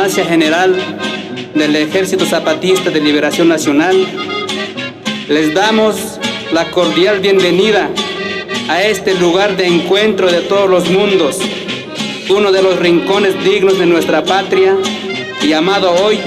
Comandancia General del Ejército Zapatista de Liberación Nacional, les damos la cordial bienvenida a este lugar de encuentro de todos los mundos, uno de los rincones dignos de nuestra patria, llamado hoy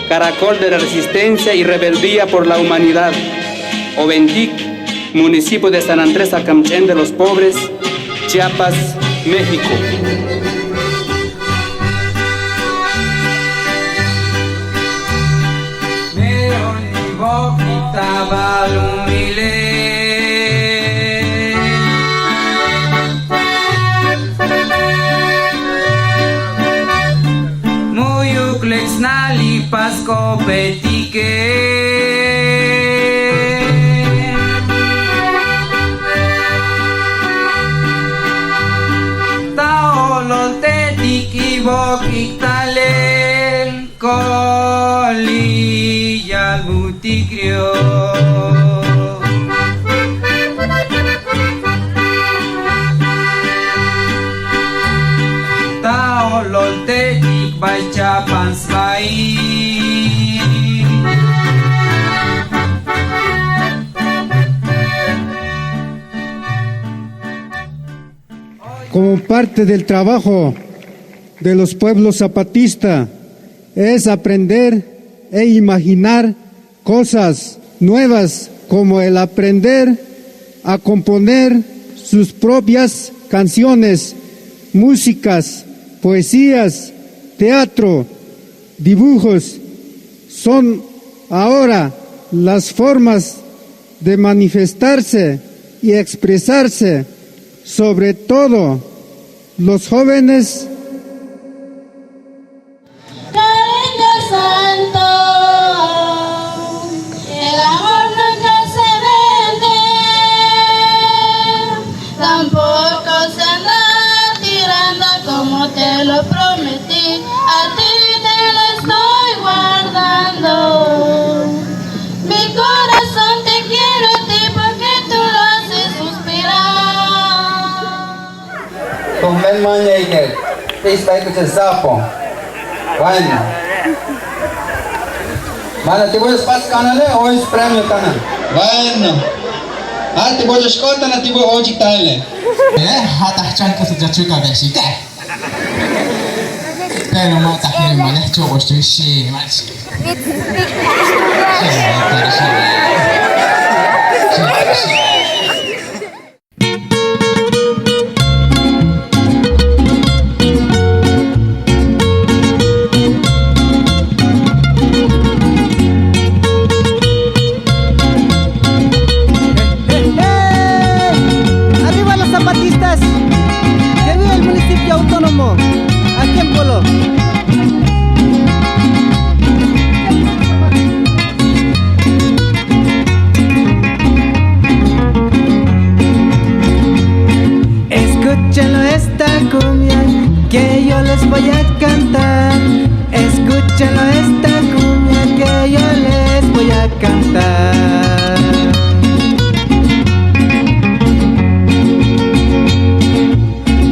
Caracol de la Resistencia y Rebeldía por la Humanidad, Oventic, municipio de San Andrés Acamchén de los Pobres, Chiapas, México. Pasco petique taolo te tikibok talen coli yal butikrio taolo te tikbacha pansbai. Como parte del trabajo de los pueblos zapatistas es aprender e imaginar cosas nuevas, como el aprender a componer sus propias canciones, músicas, poesías, teatro, dibujos. Son ahora las formas de manifestarse y expresarse. Sobre todo, los jóvenes. Cariño santo, el amor nunca se vende, tampoco se anda tirando como te lo prometí, a ti te lo estoy guardando. Mi corazón te quiero a ti porque tú lo haces suspirar. Con el mañana, está ahí con el sapo. Bueno. Mana, te voy a pasar canal o es premio canal. Bueno. Ah, te voy a escuchar na te voy a oír tal. Hata chanka se jachuka besita. Pero mata que me le choco estoy sí, más. Escúchenlo esta cumbia que yo les voy a cantar. Escúchenlo esta cumbia que yo les voy a cantar.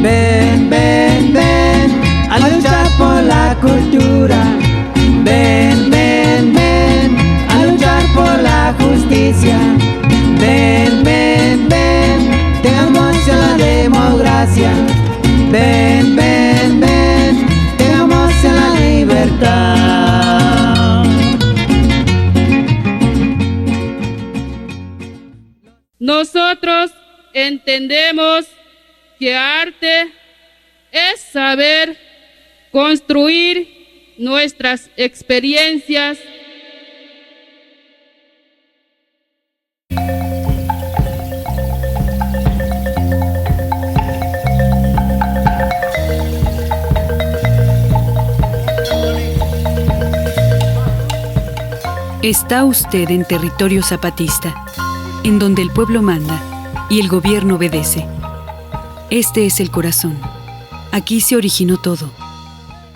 Ven, ven, ven a luchar por la cultura. Ven, ven, ven a luchar por la justicia. Ven, ven, ven, tengamos la democracia. Ven, ven, ven, tengamos la libertad. Nosotros entendemos que arte es saber construir nuestras experiencias. Está usted en territorio zapatista, en donde el pueblo manda y el gobierno obedece. Este es el corazón. Aquí se originó todo.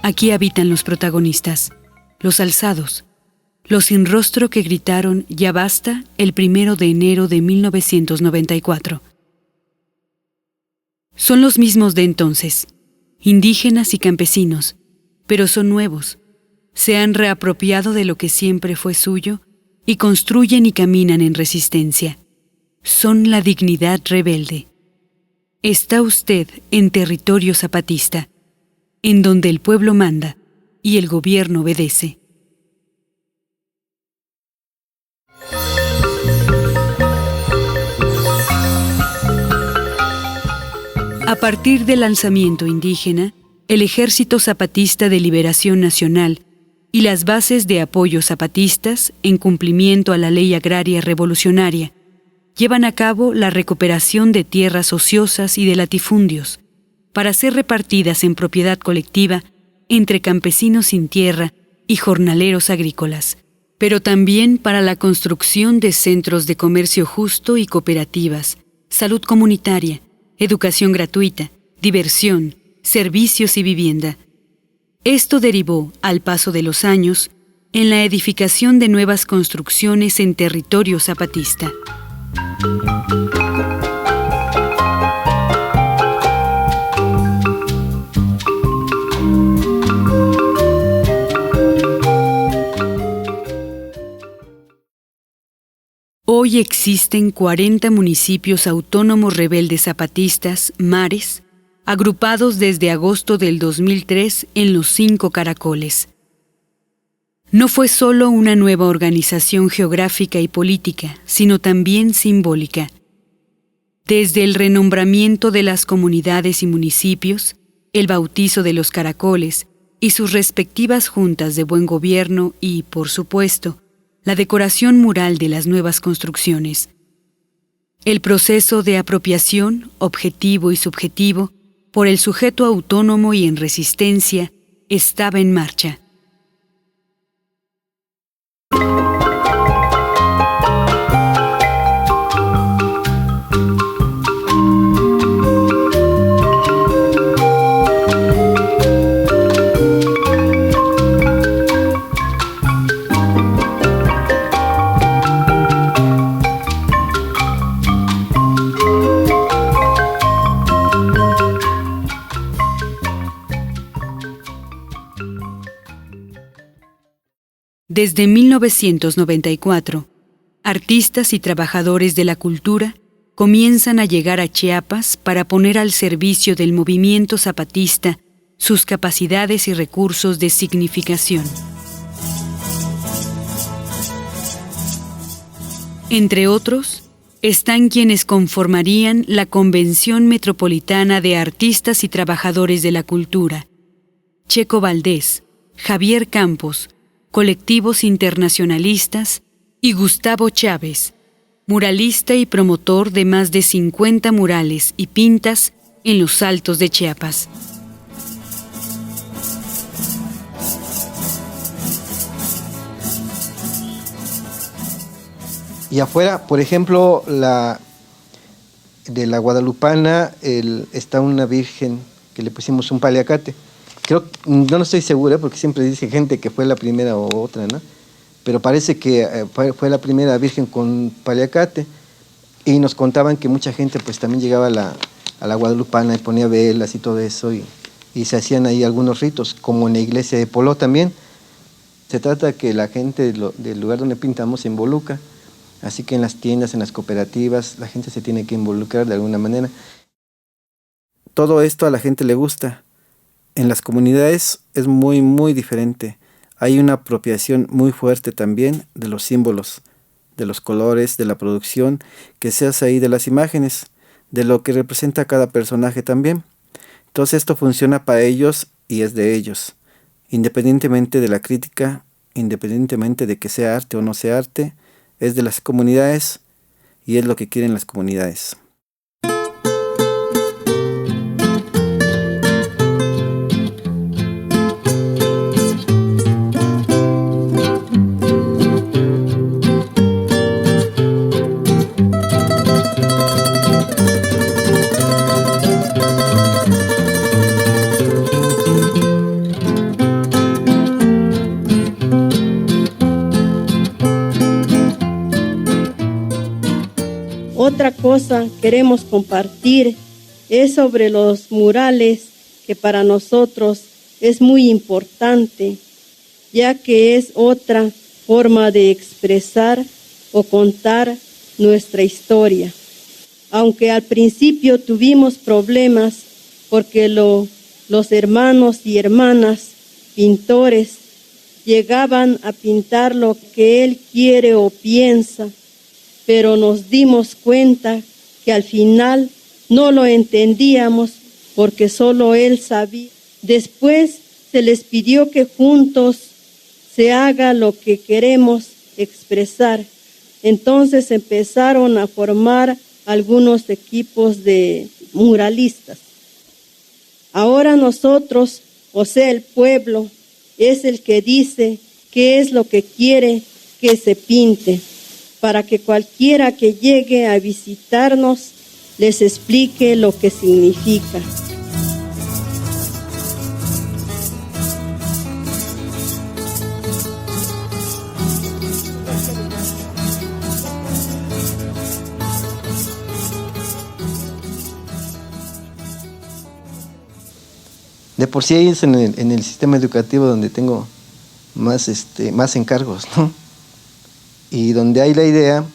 Aquí habitan los protagonistas, los alzados, los sin rostro que gritaron "ya basta" el 1 de enero de 1994. Son los mismos de entonces, indígenas y campesinos, pero son nuevos. Se han reapropiado de lo que siempre fue suyo y construyen y caminan en resistencia. Son la dignidad rebelde. Está usted en territorio zapatista, en donde el pueblo manda y el gobierno obedece. A partir del alzamiento indígena, el Ejército Zapatista de Liberación Nacional y las bases de apoyo zapatistas, en cumplimiento a la ley agraria revolucionaria, llevan a cabo la recuperación de tierras ociosas y de latifundios para ser repartidas en propiedad colectiva entre campesinos sin tierra y jornaleros agrícolas, pero también para la construcción de centros de comercio justo y cooperativas, salud comunitaria, educación gratuita, diversión, servicios y vivienda. Esto derivó, al paso de los años, en la edificación de nuevas construcciones en territorio zapatista. Hoy existen 40 municipios autónomos rebeldes zapatistas, MARES, agrupados desde agosto del 2003 en los 5 caracoles. No fue solo una nueva organización geográfica y política, sino también simbólica. Desde el renombramiento de las comunidades y municipios, el bautizo de los caracoles y sus respectivas juntas de buen gobierno y, por supuesto, la decoración mural de las nuevas construcciones. El proceso de apropiación, objetivo y subjetivo, por el sujeto autónomo y en resistencia, estaba en marcha. Desde 1994, artistas y trabajadores de la cultura comienzan a llegar a Chiapas para poner al servicio del movimiento zapatista sus capacidades y recursos de significación. Entre otros, están quienes conformarían la Convención Metropolitana de Artistas y Trabajadores de la Cultura: Checo Valdés, Javier Campos, colectivos internacionalistas, y Gustavo Chávez, muralista y promotor de más de 50 murales y pintas en los Altos de Chiapas. Y afuera, por ejemplo, de la Guadalupana, está una virgen que le pusimos un paliacate. Creo, no estoy segura porque siempre dice gente que fue la primera o otra, ¿no? Pero parece que fue la primera virgen con paliacate, y nos contaban que mucha gente pues también llegaba a la Guadalupana y ponía velas y todo eso, y se hacían ahí algunos ritos, como en la iglesia de Poló también. Se trata que la gente del lugar donde pintamos se involucra, así que en las tiendas, en las cooperativas, la gente se tiene que involucrar de alguna manera. Todo esto a la gente le gusta. En las comunidades es muy, muy diferente. Hay una apropiación muy fuerte también de los símbolos, de los colores, de la producción que se hace ahí, de las imágenes, de lo que representa cada personaje también. Entonces esto funciona para ellos y es de ellos. Independientemente de la crítica, independientemente de que sea arte o no sea arte, es de las comunidades y es lo que quieren las comunidades. Otra cosa queremos compartir es sobre los murales que para nosotros es muy importante, ya que es otra forma de expresar o contar nuestra historia. Aunque al principio tuvimos problemas porque los hermanos y hermanas pintores llegaban a pintar lo que él quiere o piensa, pero nos dimos cuenta que al final no lo entendíamos porque solo él sabía. Después se les pidió que juntos se haga lo que queremos expresar. Entonces empezaron a formar algunos equipos de muralistas. Ahora nosotros, o sea, el pueblo, es el que dice qué es lo que quiere que se pinte, para que cualquiera que llegue a visitarnos les explique lo que significa. De por sí es en el sistema educativo donde tengo más encargos, ¿no? Y donde hay la idea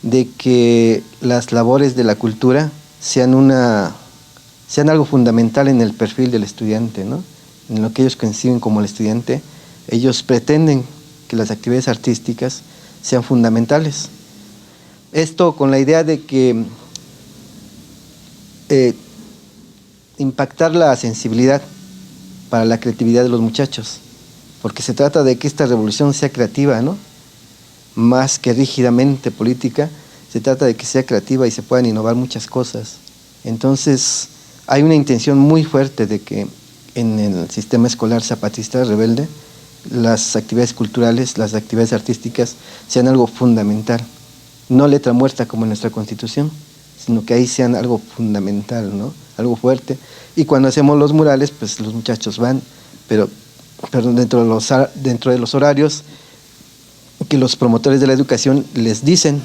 de que las labores de la cultura sean algo fundamental en el perfil del estudiante, ¿no? En lo que ellos conciben como el estudiante, ellos pretenden que las actividades artísticas sean fundamentales. Esto con la idea de que impactar la sensibilidad para la creatividad de los muchachos, porque se trata de que esta revolución sea creativa, ¿no? Más que rígidamente política, se trata de que sea creativa y se puedan innovar muchas cosas. Entonces, hay una intención muy fuerte de que en el sistema escolar zapatista rebelde, las actividades culturales, las actividades artísticas sean algo fundamental, no letra muerta como en nuestra Constitución, sino que ahí sean algo fundamental, ¿no? Algo fuerte. Y cuando hacemos los murales, pues los muchachos van, pero dentro de los horarios que los promotores de la educación les dicen.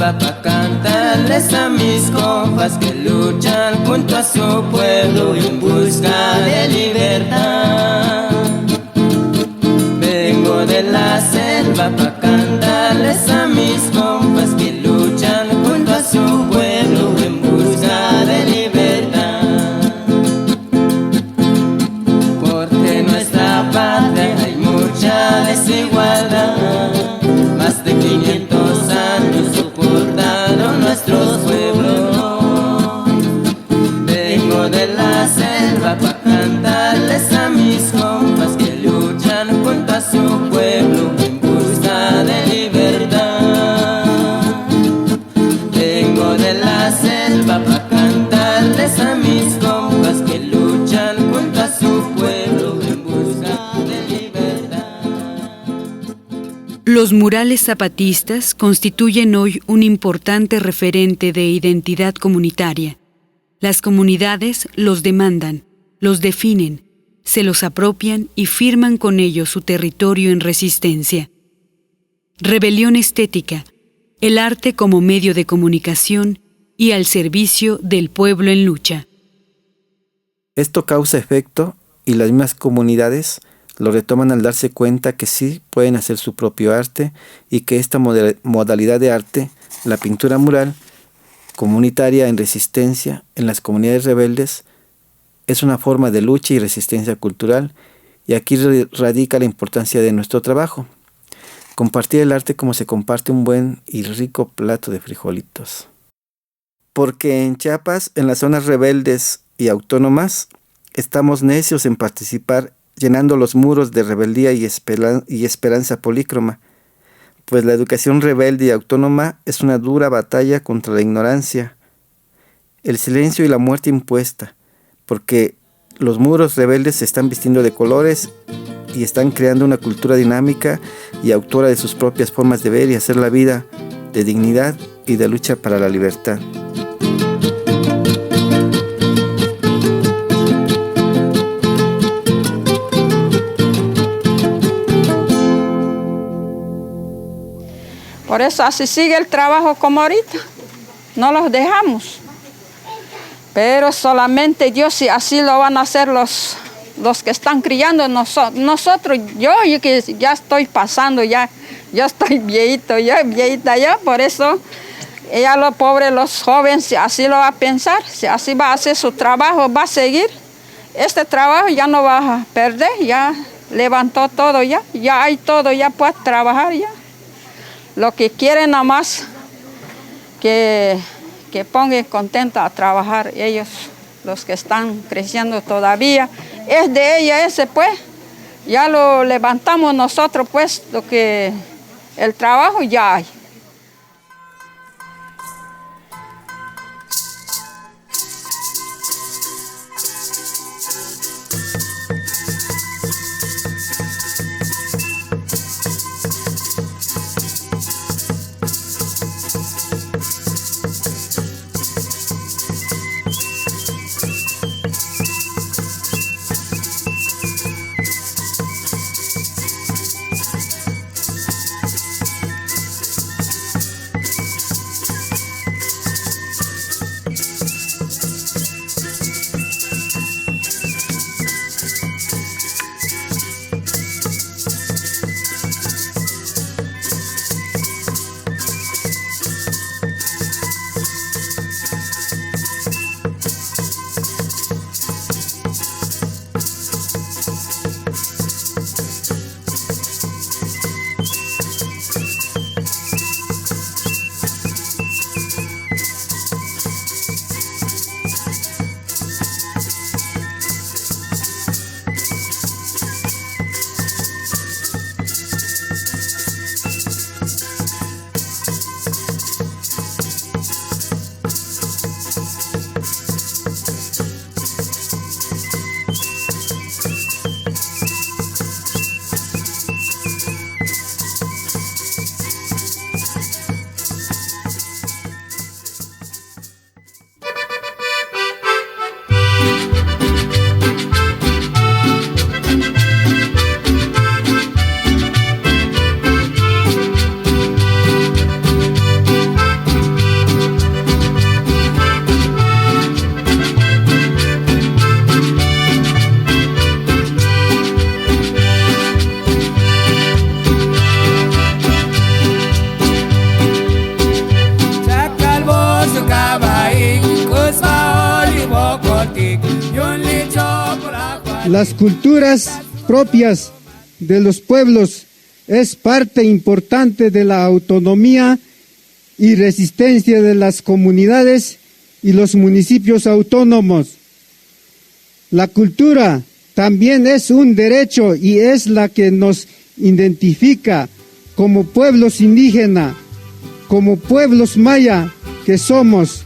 Pa' cantarles a mis compas que luchan junto a su pueblo en busca de libertad. Vengo de la selva pa' cantarles a mis compas que luchan junto a su pueblo en busca de libertad. Porque en nuestra patria hay mucha desigualdad, más de 500 años soportaron nuestros pueblos. Vengo de la selva pa' cantarles a mis compas que luchan junto a su pueblo en busca de libertad. Vengo de la selva pa' cantarles a mis compas que luchan junto a su pueblo en busca de libertad. Los murales zapatistas constituyen hoy un importante referente de identidad comunitaria. Las comunidades los demandan, los definen, se los apropian y firman con ellos su territorio en resistencia. Rebelión estética, el arte como medio de comunicación y al servicio del pueblo en lucha. Esto causa efecto y las mismas comunidades lo retoman al darse cuenta que sí pueden hacer su propio arte y que esta modalidad de arte, la pintura mural, comunitaria en resistencia en las comunidades rebeldes, es una forma de lucha y resistencia cultural, y aquí radica la importancia de nuestro trabajo. Compartir el arte como se comparte un buen y rico plato de frijolitos. Porque en Chiapas, en las zonas rebeldes y autónomas, estamos necios en participar, llenando los muros de rebeldía y esperanza polícroma, pues la educación rebelde y autónoma es una dura batalla contra la ignorancia, el silencio y la muerte impuesta, porque los muros rebeldes se están vistiendo de colores y están creando una cultura dinámica y autora de sus propias formas de ver y hacer la vida, de dignidad y de lucha para la libertad. Por eso así sigue el trabajo como ahorita, no los dejamos. Pero solamente Dios, y así lo van a hacer los que están criando nosotros. Yo que ya estoy pasando, ya estoy viejita ya, por eso ella, los pobres, los jóvenes, así lo va a pensar, así va a hacer su trabajo, va a seguir. Este trabajo ya no va a perder, ya levantó todo, ya hay todo, ya puede trabajar ya. Lo que quieren nada más que pongan contenta a trabajar ellos, los que están creciendo todavía. Es de ella ese, pues, ya lo levantamos nosotros, pues, el trabajo ya hay. Las culturas propias de los pueblos es parte importante de la autonomía y resistencia de las comunidades y los municipios autónomos. La cultura también es un derecho y es la que nos identifica como pueblos indígenas, como pueblos maya que somos.